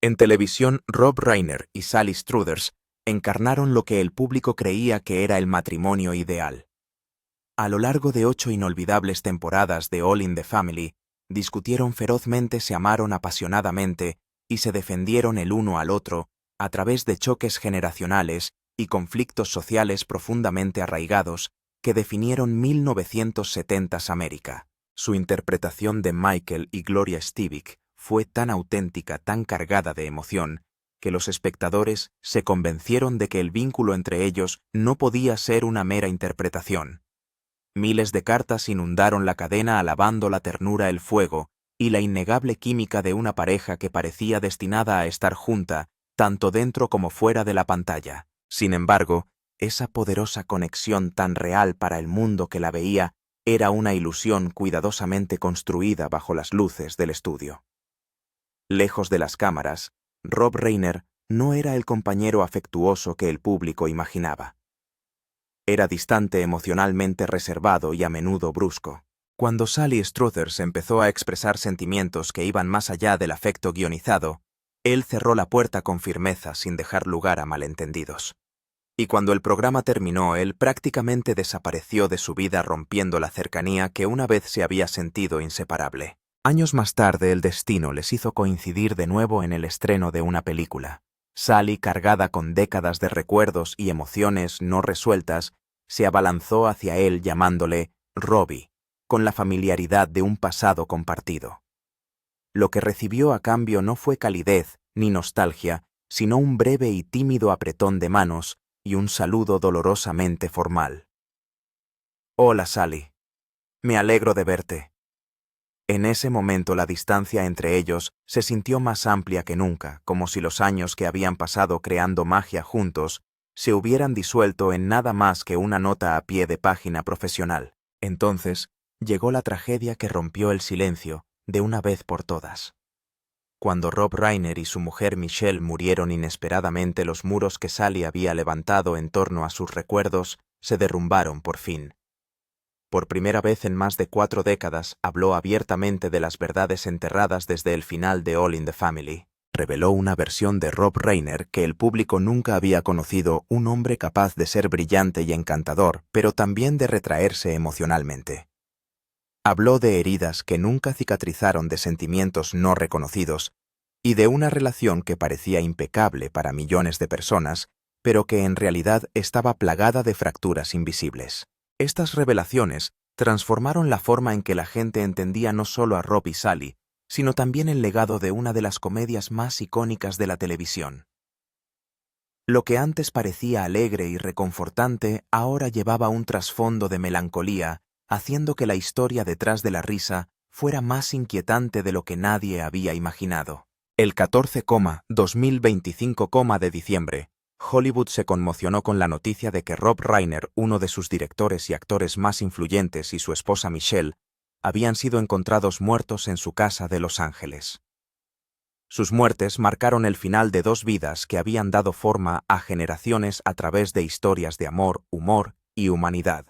En televisión, Rob Reiner y Sally Struthers encarnaron lo que el público creía que era el matrimonio ideal. A lo largo de 8 inolvidables temporadas de All in the Family, discutieron ferozmente, se amaron apasionadamente y se defendieron el uno al otro a través de choques generacionales y conflictos sociales profundamente arraigados que definieron 1970s América. Su interpretación de Michael y Gloria Stevick fue tan auténtica, tan cargada de emoción, que los espectadores se convencieron de que el vínculo entre ellos no podía ser una mera interpretación. Miles de cartas inundaron la cadena alabando la ternura, el fuego y la innegable química de una pareja que parecía destinada a estar junta, tanto dentro como fuera de la pantalla. Sin embargo, esa poderosa conexión tan real para el mundo que la veía era una ilusión cuidadosamente construida bajo las luces del estudio. Lejos de las cámaras, Rob Reiner no era el compañero afectuoso que el público imaginaba. Era distante, emocionalmente reservado y a menudo brusco. Cuando Sally Struthers empezó a expresar sentimientos que iban más allá del afecto guionizado, él cerró la puerta con firmeza sin dejar lugar a malentendidos. Y cuando el programa terminó, él prácticamente desapareció de su vida, rompiendo la cercanía que una vez se había sentido inseparable. Años más tarde, el destino les hizo coincidir de nuevo en el estreno de una película. Sally, cargada con décadas de recuerdos y emociones no resueltas, se abalanzó hacia él llamándole Robbie, con la familiaridad de un pasado compartido. Lo que recibió a cambio no fue calidez ni nostalgia, sino un breve y tímido apretón de manos y un saludo dolorosamente formal. «Hola, Sally. Me alegro de verte». En ese momento la distancia entre ellos se sintió más amplia que nunca, como si los años que habían pasado creando magia juntos se hubieran disuelto en nada más que una nota a pie de página profesional. Entonces llegó la tragedia que rompió el silencio de una vez por todas. Cuando Rob Reiner y su mujer Michelle murieron inesperadamente, los muros que Sally había levantado en torno a sus recuerdos se derrumbaron por fin. Por primera vez en más de 4 décadas, habló abiertamente de las verdades enterradas desde el final de All in the Family. Reveló una versión de Rob Reiner que el público nunca había conocido, un hombre capaz de ser brillante y encantador, pero también de retraerse emocionalmente. Habló de heridas que nunca cicatrizaron, de sentimientos no reconocidos y de una relación que parecía impecable para millones de personas, pero que en realidad estaba plagada de fracturas invisibles. Estas revelaciones transformaron la forma en que la gente entendía no solo a Rob y Sally, sino también el legado de una de las comedias más icónicas de la televisión. Lo que antes parecía alegre y reconfortante ahora llevaba un trasfondo de melancolía, haciendo que la historia detrás de la risa fuera más inquietante de lo que nadie había imaginado. El 14,2025 de diciembre, Hollywood se conmocionó con la noticia de que Rob Reiner, uno de sus directores y actores más influyentes, y su esposa Michelle habían sido encontrados muertos en su casa de Los Ángeles. Sus muertes marcaron el final de 2 vidas que habían dado forma a generaciones a través de historias de amor, humor y humanidad.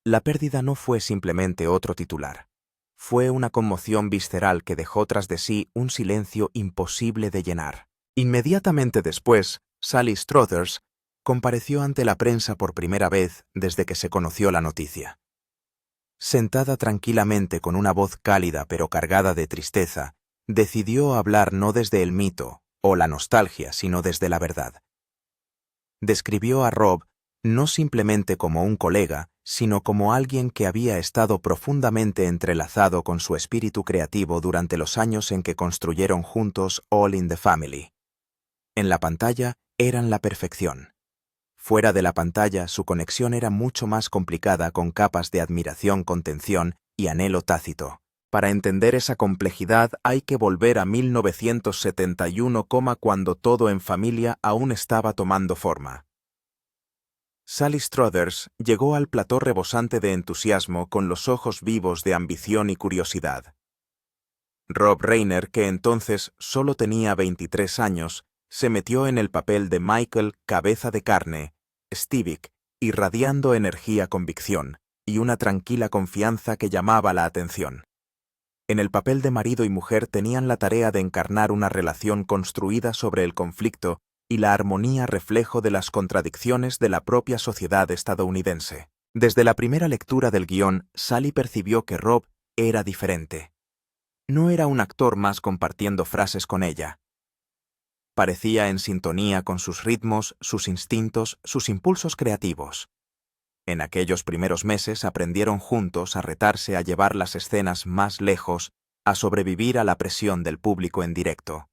La pérdida no fue simplemente otro titular. Fue una conmoción visceral que dejó tras de sí un silencio imposible de llenar. Inmediatamente después, Sally Struthers compareció ante la prensa por primera vez desde que se conoció la noticia. Sentada tranquilamente con una voz cálida pero cargada de tristeza, decidió hablar no desde el mito o la nostalgia, sino desde la verdad. Describió a Rob no simplemente como un colega, sino como alguien que había estado profundamente entrelazado con su espíritu creativo durante los años en que construyeron juntos All in the Family. En la pantalla eran la perfección. Fuera de la pantalla, su conexión era mucho más complicada, con capas de admiración, contención y anhelo tácito. Para entender esa complejidad hay que volver a 1971, cuando Todo en Familia aún estaba tomando forma. Sally Struthers llegó al plató rebosante de entusiasmo, con los ojos vivos de ambición y curiosidad. Rob Reiner, que entonces solo tenía 23 años, se metió en el papel de Michael Cabeza de Carne, Stevick, irradiando energía, convicción y una tranquila confianza que llamaba la atención. En el papel de marido y mujer tenían la tarea de encarnar una relación construida sobre el conflicto y la armonía, reflejo de las contradicciones de la propia sociedad estadounidense. Desde la primera lectura del guión, Sally percibió que Rob era diferente. No era un actor más compartiendo frases con ella. Parecía en sintonía con sus ritmos, sus instintos, sus impulsos creativos. En aquellos primeros meses aprendieron juntos a retarse a llevar las escenas más lejos, a sobrevivir a la presión del público en directo.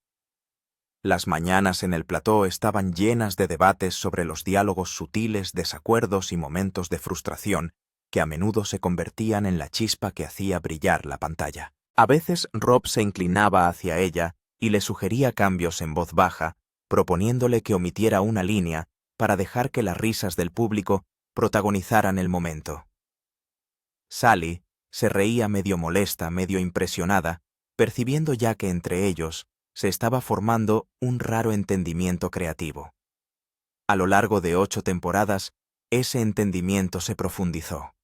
Las mañanas en el plató estaban llenas de debates sobre los diálogos sutiles, desacuerdos y momentos de frustración que a menudo se convertían en la chispa que hacía brillar la pantalla. A veces Rob se inclinaba hacia ella y le sugería cambios en voz baja, proponiéndole que omitiera una línea para dejar que las risas del público protagonizaran el momento. Sally se reía medio molesta, medio impresionada, percibiendo ya que entre ellos se estaba formando un raro entendimiento creativo. A lo largo de 8 temporadas, ese entendimiento se profundizó.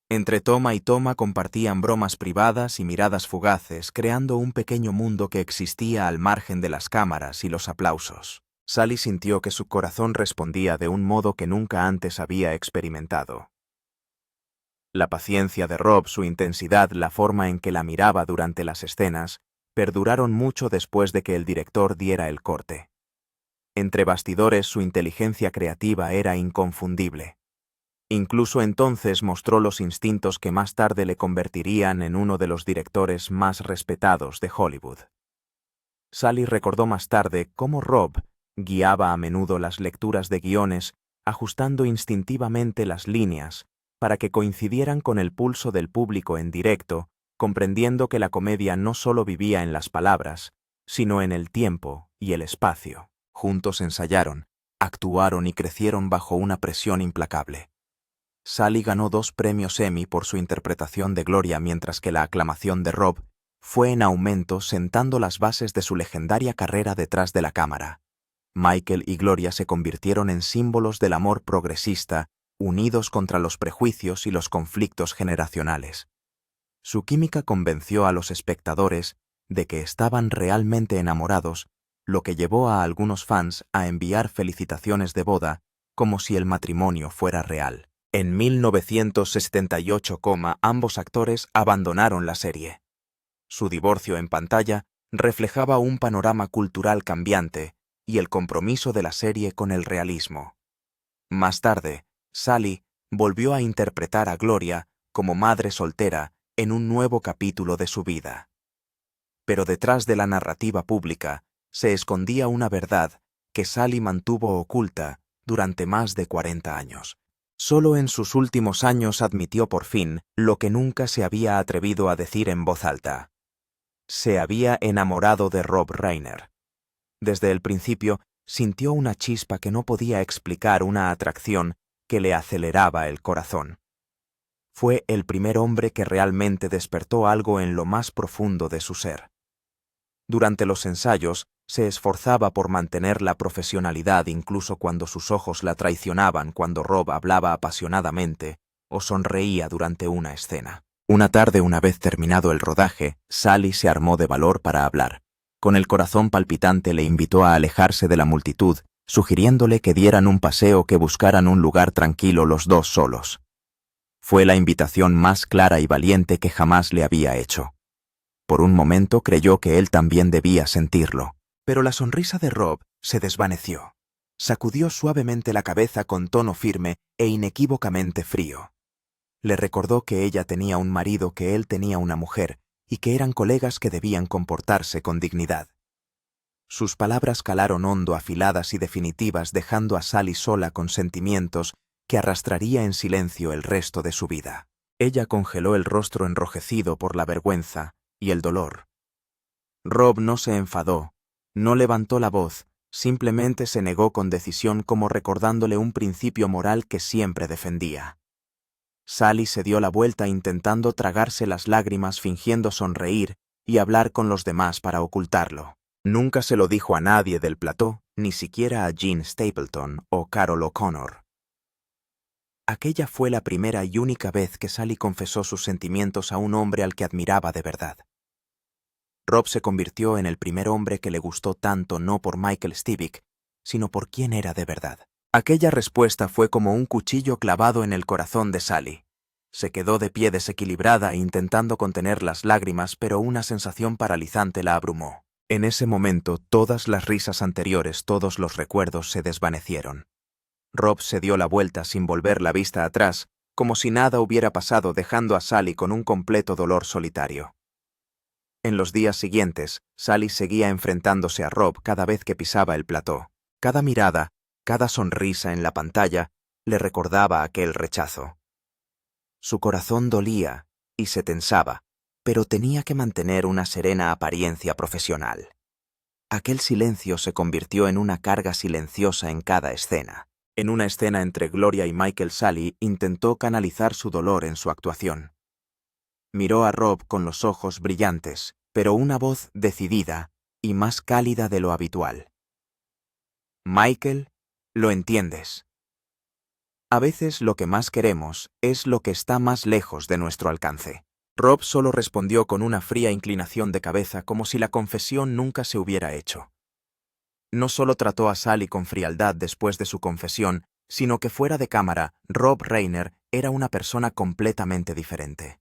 Entre toma y toma compartían bromas privadas y miradas fugaces, creando un pequeño mundo que existía al margen de las cámaras y los aplausos. Sally sintió que su corazón respondía de un modo que nunca antes había experimentado. La paciencia de Rob, su intensidad, la forma en que la miraba durante las escenas, perduraron mucho después de que el director diera el corte. Entre bastidores, su inteligencia creativa era inconfundible. Incluso entonces mostró los instintos que más tarde le convertirían en uno de los directores más respetados de Hollywood. Sally recordó más tarde cómo Rob guiaba a menudo las lecturas de guiones, ajustando instintivamente las líneas para que coincidieran con el pulso del público en directo, comprendiendo que la comedia no solo vivía en las palabras, sino en el tiempo y el espacio. Juntos ensayaron, actuaron y crecieron bajo una presión implacable. Sally ganó 2 premios Emmy por su interpretación de Gloria, mientras que la aclamación de Rob fue en aumento, sentando las bases de su legendaria carrera detrás de la cámara. Michael y Gloria se convirtieron en símbolos del amor progresista, unidos contra los prejuicios y los conflictos generacionales. Su química convenció a los espectadores de que estaban realmente enamorados, lo que llevó a algunos fans a enviar felicitaciones de boda como si el matrimonio fuera real. En 1978, ambos actores abandonaron la serie. Su divorcio en pantalla reflejaba un panorama cultural cambiante y el compromiso de la serie con el realismo. Más tarde, Sally volvió a interpretar a Gloria como madre soltera en un nuevo capítulo de su vida. Pero detrás de la narrativa pública se escondía una verdad que Sally mantuvo oculta durante más de 40 años. Solo en sus últimos años admitió por fin lo que nunca se había atrevido a decir en voz alta. Se había enamorado de Rob Reiner. Desde el principio sintió una chispa que no podía explicar, una atracción que le aceleraba el corazón. Fue el primer hombre que realmente despertó algo en lo más profundo de su ser. Durante los ensayos, se esforzaba por mantener la profesionalidad incluso cuando sus ojos la traicionaban, cuando Rob hablaba apasionadamente o sonreía durante una escena. Una tarde, una vez terminado el rodaje, Sally se armó de valor para hablar. Con el corazón palpitante le invitó a alejarse de la multitud, sugiriéndole que dieran un paseo, que buscaran un lugar tranquilo los dos solos. Fue la invitación más clara y valiente que jamás le había hecho. Por un momento creyó que él también debía sentirlo. Pero la sonrisa de Rob se desvaneció. Sacudió suavemente la cabeza con tono firme e inequívocamente frío. Le recordó que ella tenía un marido, que él tenía una mujer, y que eran colegas que debían comportarse con dignidad. Sus palabras calaron hondo, afiladas y definitivas, dejando a Sally sola con sentimientos que arrastraría en silencio el resto de su vida. Ella congeló el rostro enrojecido por la vergüenza y el dolor. Rob no se enfadó. No levantó la voz, simplemente se negó con decisión, como recordándole un principio moral que siempre defendía. Sally se dio la vuelta intentando tragarse las lágrimas, fingiendo sonreír y hablar con los demás para ocultarlo. Nunca se lo dijo a nadie del plató, ni siquiera a Jean Stapleton o Carol O'Connor. Aquella fue la primera y única vez que Sally confesó sus sentimientos a un hombre al que admiraba de verdad. Rob se convirtió en el primer hombre que le gustó tanto no por Michael Stivic, sino por quién era de verdad. Aquella respuesta fue como un cuchillo clavado en el corazón de Sally. Se quedó de pie desequilibrada intentando contener las lágrimas, pero una sensación paralizante la abrumó. En ese momento, todas las risas anteriores, todos los recuerdos se desvanecieron. Rob se dio la vuelta sin volver la vista atrás, como si nada hubiera pasado, dejando a Sally con un completo dolor solitario. En los días siguientes, Sally seguía enfrentándose a Rob cada vez que pisaba el plató. Cada mirada, cada sonrisa en la pantalla, le recordaba aquel rechazo. Su corazón dolía y se tensaba, pero tenía que mantener una serena apariencia profesional. Aquel silencio se convirtió en una carga silenciosa en cada escena. En una escena entre Gloria y Michael, Sally intentó canalizar su dolor en su actuación. Miró a Rob con los ojos brillantes, pero una voz decidida y más cálida de lo habitual. Michael, lo entiendes. A veces lo que más queremos es lo que está más lejos de nuestro alcance. Rob solo respondió con una fría inclinación de cabeza, como si la confesión nunca se hubiera hecho. No solo trató a Sally con frialdad después de su confesión, sino que fuera de cámara, Rob Reiner era una persona completamente diferente.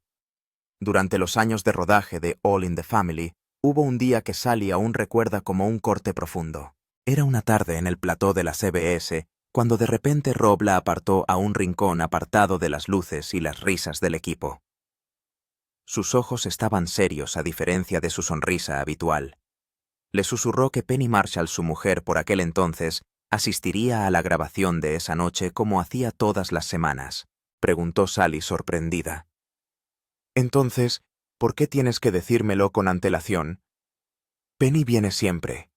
Durante los años de rodaje de All in the Family, hubo un día que Sally aún recuerda como un corte profundo. Era una tarde en el plató de la CBS, cuando de repente Rob la apartó a un rincón apartado de las luces y las risas del equipo. Sus ojos estaban serios a diferencia de su sonrisa habitual. Le susurró que Penny Marshall, su mujer por aquel entonces, asistiría a la grabación de esa noche como hacía todas las semanas. Preguntó Sally sorprendida. Entonces, ¿por qué tienes que decírmelo con antelación? Penny viene siempre.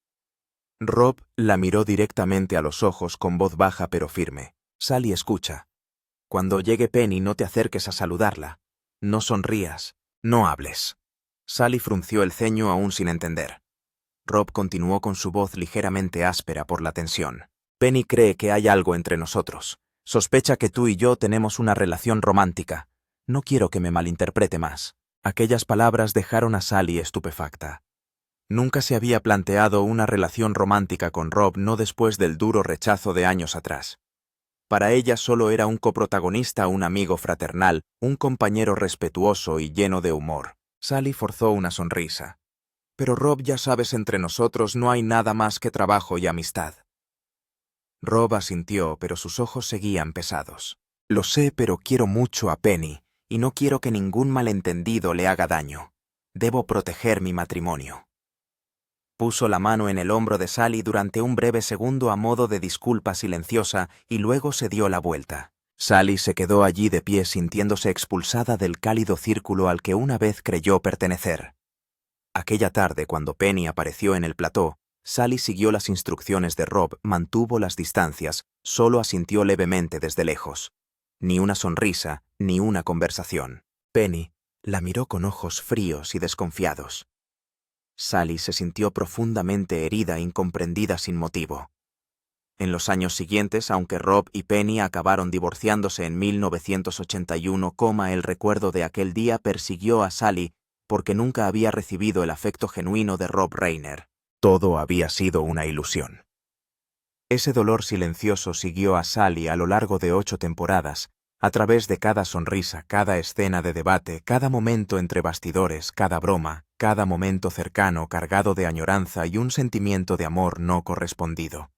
Rob la miró directamente a los ojos con voz baja pero firme. Sally, escucha. Cuando llegue Penny, no te acerques a saludarla. No sonrías. No hables. Sally frunció el ceño aún sin entender. Rob continuó con su voz ligeramente áspera por la tensión. Penny cree que hay algo entre nosotros. Sospecha que tú y yo tenemos una relación romántica. No quiero que me malinterprete más. Aquellas palabras dejaron a Sally estupefacta. Nunca se había planteado una relación romántica con Rob, no después del duro rechazo de años atrás. Para ella solo era un coprotagonista, un amigo fraternal, un compañero respetuoso y lleno de humor. Sally forzó una sonrisa. Pero Rob, ya sabes, entre nosotros no hay nada más que trabajo y amistad. Rob asintió, pero sus ojos seguían pesados. Lo sé, pero quiero mucho a Penny, y no quiero que ningún malentendido le haga daño. Debo proteger mi matrimonio. Puso la mano en el hombro de Sally durante un breve segundo a modo de disculpa silenciosa y luego se dio la vuelta. Sally se quedó allí de pie sintiéndose expulsada del cálido círculo al que una vez creyó pertenecer. Aquella tarde, cuando Penny apareció en el plató, Sally siguió las instrucciones de Rob, mantuvo las distancias, solo asintió levemente desde lejos. Ni una sonrisa, ni una conversación. Penny la miró con ojos fríos y desconfiados. Sally se sintió profundamente herida, incomprendida sin motivo. En los años siguientes, aunque Rob y Penny acabaron divorciándose en 1981, el recuerdo de aquel día persiguió a Sally porque nunca había recibido el afecto genuino de Rob Reiner. Todo había sido una ilusión. Ese dolor silencioso siguió a Sally a lo largo de 8 temporadas, a través de cada sonrisa, cada escena de debate, cada momento entre bastidores, cada broma, cada momento cercano cargado de añoranza y un sentimiento de amor no correspondido.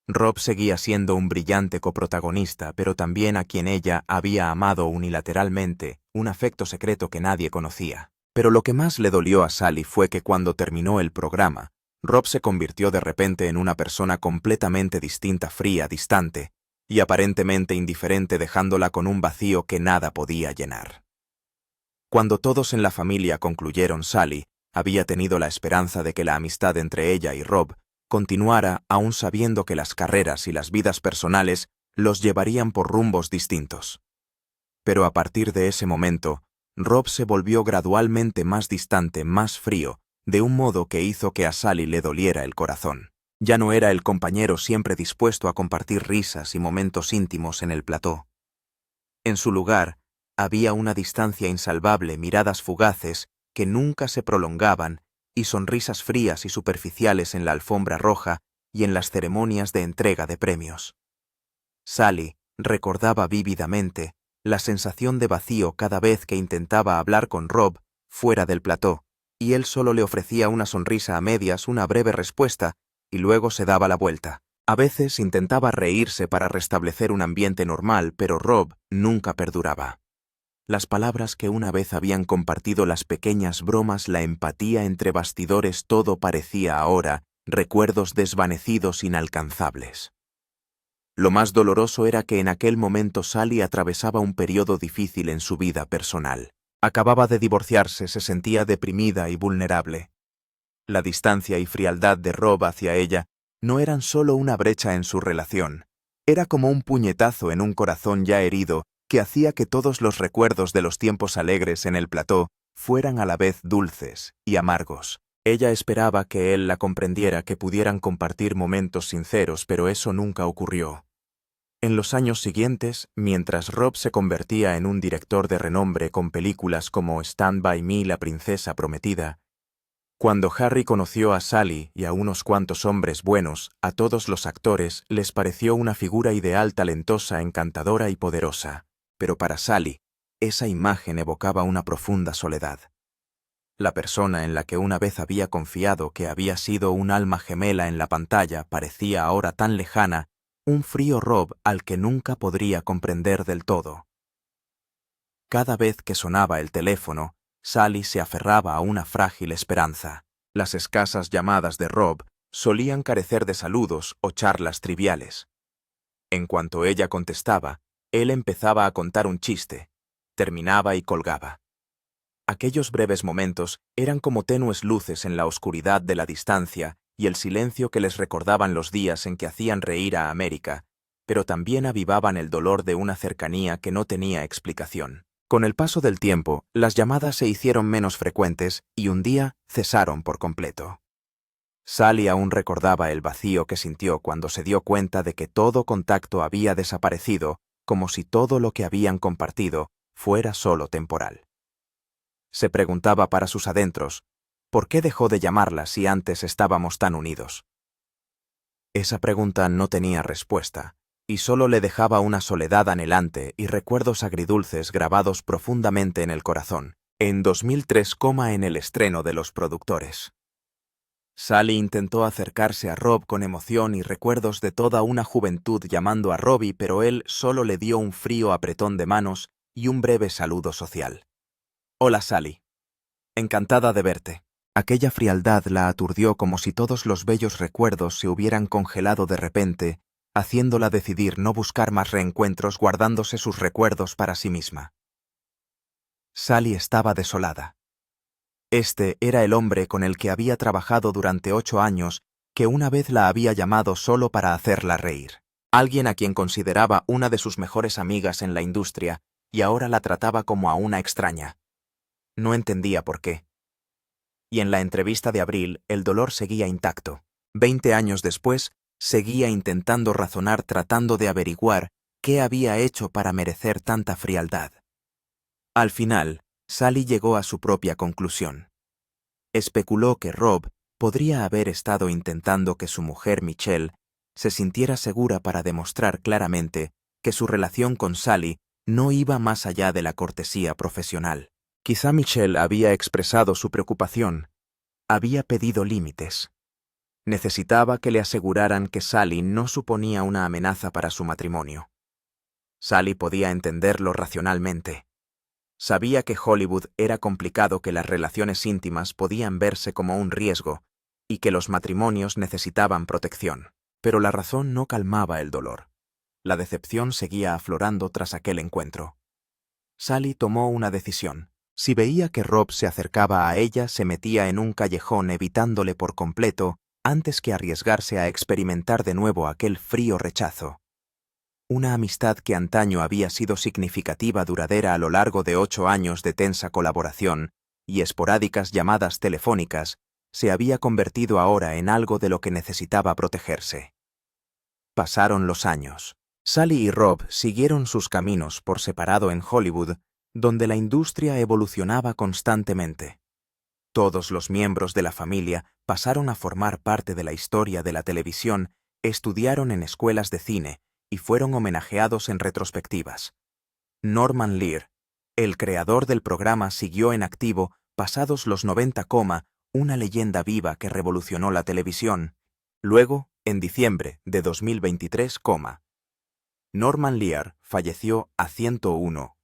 Rob seguía siendo un brillante coprotagonista, pero también a quien ella había amado unilateralmente, un afecto secreto que nadie conocía. Pero lo que más le dolió a Sally fue que cuando terminó el programa, Rob se convirtió de repente en una persona completamente distinta, fría, distante y aparentemente indiferente, dejándola con un vacío que nada podía llenar. Cuando todos en la familia concluyeron, Sally había tenido la esperanza de que la amistad entre ella y Rob continuara, aún sabiendo que las carreras y las vidas personales los llevarían por rumbos distintos. Pero a partir de ese momento, Rob se volvió gradualmente más distante, más frío, de un modo que hizo que a Sally le doliera el corazón. Ya no era el compañero siempre dispuesto a compartir risas y momentos íntimos en el plató. En su lugar, había una distancia insalvable, miradas fugaces que nunca se prolongaban y sonrisas frías y superficiales en la alfombra roja y en las ceremonias de entrega de premios. Sally recordaba vívidamente la sensación de vacío cada vez que intentaba hablar con Rob fuera del plató, y él solo le ofrecía una sonrisa a medias, una breve respuesta, y luego se daba la vuelta. A veces intentaba reírse para restablecer un ambiente normal, pero Rob nunca perduraba. Las palabras que una vez habían compartido, las pequeñas bromas, la empatía entre bastidores, todo parecía ahora recuerdos desvanecidos, inalcanzables. Lo más doloroso era que en aquel momento Sally atravesaba un periodo difícil en su vida personal. Acababa de divorciarse, se sentía deprimida y vulnerable. La distancia y frialdad de Rob hacia ella no eran solo una brecha en su relación, era como un puñetazo en un corazón ya herido que hacía que todos los recuerdos de los tiempos alegres en el plató fueran a la vez dulces y amargos. Ella esperaba que él la comprendiera, que pudieran compartir momentos sinceros, pero eso nunca ocurrió. En los años siguientes, mientras Rob se convertía en un director de renombre con películas como Stand By Me, La princesa prometida, cuando Harry conoció a Sally y a unos cuantos hombres buenos, a todos los actores les pareció una figura ideal, talentosa, encantadora y poderosa. Pero para Sally, esa imagen evocaba una profunda soledad. La persona en la que una vez había confiado, que había sido un alma gemela en la pantalla, parecía ahora tan lejana, un frío Rob al que nunca podría comprender del todo. Cada vez que sonaba el teléfono, Sally se aferraba a una frágil esperanza. Las escasas llamadas de Rob solían carecer de saludos o charlas triviales. En cuanto ella contestaba, él empezaba a contar un chiste, terminaba y colgaba. Aquellos breves momentos eran como tenues luces en la oscuridad de la distancia y el silencio que les recordaban los días en que hacían reír a América, pero también avivaban el dolor de una cercanía que no tenía explicación. Con el paso del tiempo, las llamadas se hicieron menos frecuentes y un día cesaron por completo. Sally aún recordaba el vacío que sintió cuando se dio cuenta de que todo contacto había desaparecido, como si todo lo que habían compartido fuera solo temporal. Se preguntaba para sus adentros, ¿por qué dejó de llamarla si antes estábamos tan unidos? Esa pregunta no tenía respuesta, y solo le dejaba una soledad anhelante y recuerdos agridulces grabados profundamente en el corazón. En 2003, en el estreno de Los productores. Sally intentó acercarse a Rob con emoción y recuerdos de toda una juventud llamando a Robbie, pero él solo le dio un frío apretón de manos y un breve saludo social. «Hola, Sally. Encantada de verte». Aquella frialdad la aturdió, como si todos los bellos recuerdos se hubieran congelado de repente, haciéndola decidir no buscar más reencuentros, guardándose sus recuerdos para sí misma. Sally estaba desolada. Este era el hombre con el que había trabajado durante 8 años, que una vez la había llamado solo para hacerla reír. Alguien a quien consideraba una de sus mejores amigas en la industria, y ahora la trataba como a una extraña. No entendía por qué. Y en la entrevista de abril, el dolor seguía intacto. 20 años después, seguía intentando razonar, tratando de averiguar qué había hecho para merecer tanta frialdad. Al final, Sally llegó a su propia conclusión. Especuló que Rob podría haber estado intentando que su mujer Michelle se sintiera segura para demostrar claramente que su relación con Sally no iba más allá de la cortesía profesional. Quizá Michelle había expresado su preocupación, había pedido límites. Necesitaba que le aseguraran que Sally no suponía una amenaza para su matrimonio. Sally podía entenderlo racionalmente. Sabía que Hollywood era complicado, que las relaciones íntimas podían verse como un riesgo y que los matrimonios necesitaban protección. Pero la razón no calmaba el dolor. La decepción seguía aflorando tras aquel encuentro. Sally tomó una decisión. Si veía que Rob se acercaba a ella, se metía en un callejón evitándole por completo antes que arriesgarse a experimentar de nuevo aquel frío rechazo. Una amistad que antaño había sido significativa, duradera a lo largo de 8 años de tensa colaboración y esporádicas llamadas telefónicas, se había convertido ahora en algo de lo que necesitaba protegerse. Pasaron los años. Sally y Rob siguieron sus caminos por separado en Hollywood, donde la industria evolucionaba constantemente. Todos los miembros de la familia pasaron a formar parte de la historia de la televisión, estudiaron en escuelas de cine y fueron homenajeados en retrospectivas. Norman Lear, el creador del programa, siguió en activo pasados los 90, una leyenda viva que revolucionó la televisión. Luego, en diciembre de 2023, Norman Lear falleció a 101,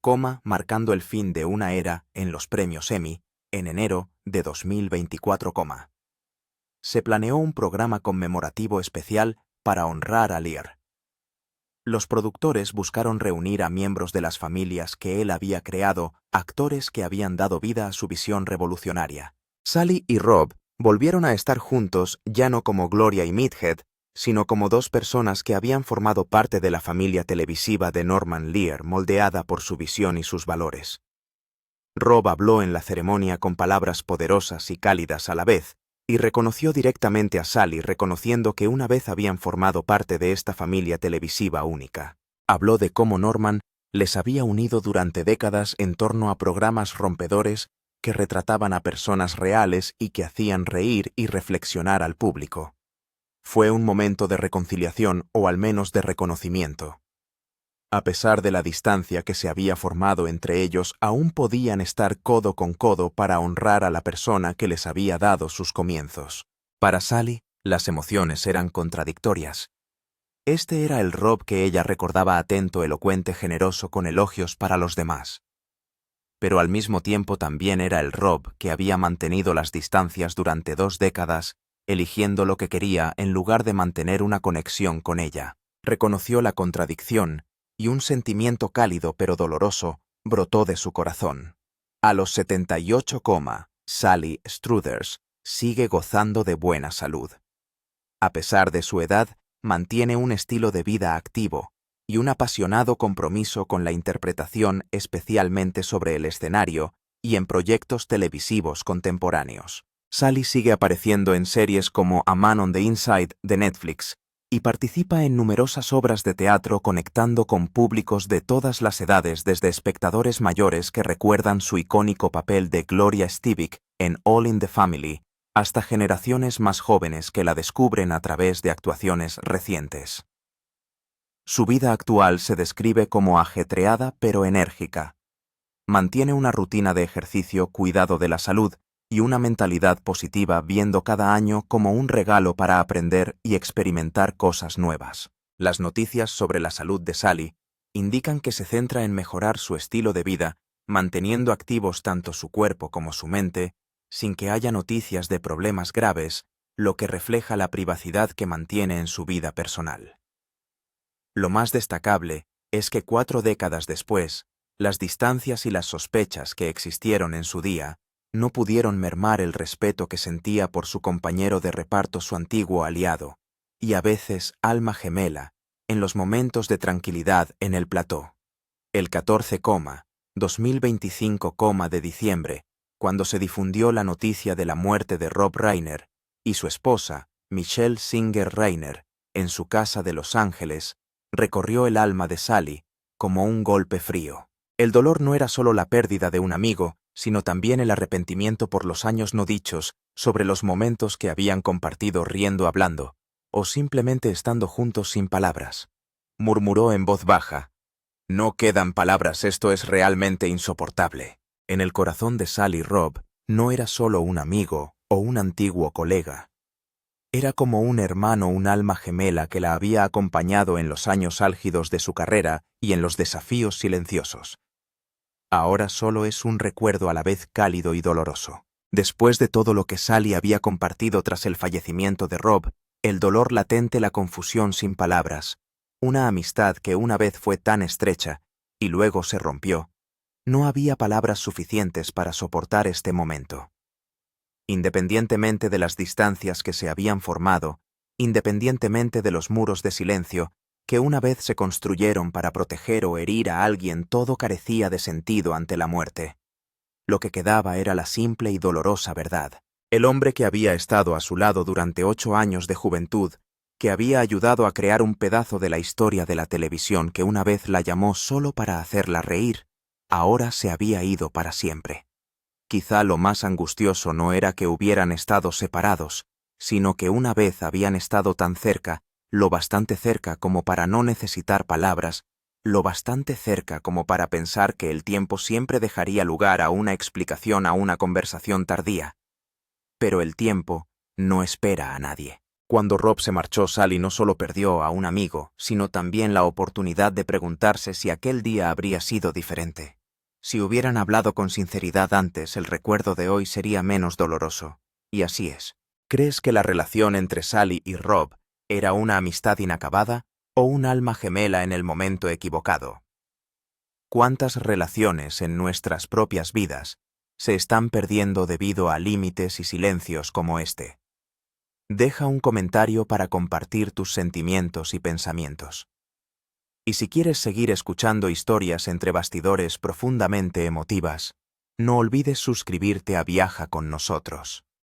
marcando el fin de una era en los premios Emmy, en enero de 2024, Se planeó un programa conmemorativo especial para honrar a Lear. Los productores buscaron reunir a miembros de las familias que él había creado, actores que habían dado vida a su visión revolucionaria. Sally y Rob volvieron a estar juntos ya no como Gloria y Meathead, sino como dos personas que habían formado parte de la familia televisiva de Norman Lear, moldeada por su visión y sus valores. Rob habló en la ceremonia con palabras poderosas y cálidas a la vez, y reconoció directamente a Sally, reconociendo que una vez habían formado parte de esta familia televisiva única. Habló de cómo Norman les había unido durante décadas en torno a programas rompedores que retrataban a personas reales y que hacían reír y reflexionar al público. Fue un momento de reconciliación, o al menos de reconocimiento. A pesar de la distancia que se había formado entre ellos, aún podían estar codo con codo para honrar a la persona que les había dado sus comienzos. Para Sally, las emociones eran contradictorias. Este era el Rob que ella recordaba, atento, elocuente, generoso, con elogios para los demás. Pero al mismo tiempo también era el Rob que había mantenido las distancias durante 2 décadas, eligiendo lo que quería en lugar de mantener una conexión con ella. Reconoció la contradicción, y un sentimiento cálido pero doloroso brotó de su corazón. A los 78, Sally Struthers sigue gozando de buena salud. A pesar de su edad, mantiene un estilo de vida activo y un apasionado compromiso con la interpretación, especialmente sobre el escenario y en proyectos televisivos contemporáneos. Sally sigue apareciendo en series como A Man on the Inside de Netflix, y participa en numerosas obras de teatro, conectando con públicos de todas las edades, desde espectadores mayores que recuerdan su icónico papel de Gloria Stevick en All in the Family, hasta generaciones más jóvenes que la descubren a través de actuaciones recientes. Su vida actual se describe como ajetreada pero enérgica. Mantiene una rutina de ejercicio, cuidado de la salud y una mentalidad positiva, viendo cada año como un regalo para aprender y experimentar cosas nuevas. Las noticias sobre la salud de Sally indican que se centra en mejorar su estilo de vida, manteniendo activos tanto su cuerpo como su mente, sin que haya noticias de problemas graves, lo que refleja la privacidad que mantiene en su vida personal. Lo más destacable es que 4 décadas después, las distancias y las sospechas que existieron en su día no pudieron mermar el respeto que sentía por su compañero de reparto, su antiguo aliado, y a veces alma gemela, en los momentos de tranquilidad en el plató. El 14, 2025, de diciembre, cuando se difundió la noticia de la muerte de Rob Reiner y su esposa, Michelle Singer Reiner, en su casa de Los Ángeles, recorrió el alma de Sally como un golpe frío. El dolor no era solo la pérdida de un amigo, sino también el arrepentimiento por los años no dichos, sobre los momentos que habían compartido riendo, hablando, o simplemente estando juntos sin palabras. Murmuró en voz baja: «No quedan palabras, esto es realmente insoportable». En el corazón de Sally, Rob no era solo un amigo o un antiguo colega. Era como un hermano, un alma gemela que la había acompañado en los años álgidos de su carrera y en los desafíos silenciosos. Ahora solo es un recuerdo, a la vez cálido y doloroso. Después de todo lo que Sally había compartido tras el fallecimiento de Rob, el dolor latente, la confusión sin palabras, una amistad que una vez fue tan estrecha y luego se rompió, no había palabras suficientes para soportar este momento. Independientemente de las distancias que se habían formado, independientemente de los muros de silencio que una vez se construyeron para proteger o herir a alguien, todo carecía de sentido ante la muerte. Lo que quedaba era la simple y dolorosa verdad. El hombre que había estado a su lado durante 8 años de juventud, que había ayudado a crear un pedazo de la historia de la televisión, que una vez la llamó solo para hacerla reír, ahora se había ido para siempre. Quizá lo más angustioso no era que hubieran estado separados, sino que una vez habían estado tan cerca, lo bastante cerca como para no necesitar palabras, lo bastante cerca como para pensar que el tiempo siempre dejaría lugar a una explicación a una conversación tardía. Pero el tiempo no espera a nadie. Cuando Rob se marchó, Sally no solo perdió a un amigo, sino también la oportunidad de preguntarse si aquel día habría sido diferente. Si hubieran hablado con sinceridad antes, el recuerdo de hoy sería menos doloroso. Y así es. ¿Crees que la relación entre Sally y Rob era una amistad inacabada o un alma gemela en el momento equivocado? ¿Cuántas relaciones en nuestras propias vidas se están perdiendo debido a límites y silencios como este? Deja un comentario para compartir tus sentimientos y pensamientos. Y si quieres seguir escuchando historias entre bastidores profundamente emotivas, no olvides suscribirte a Viaja con nosotros.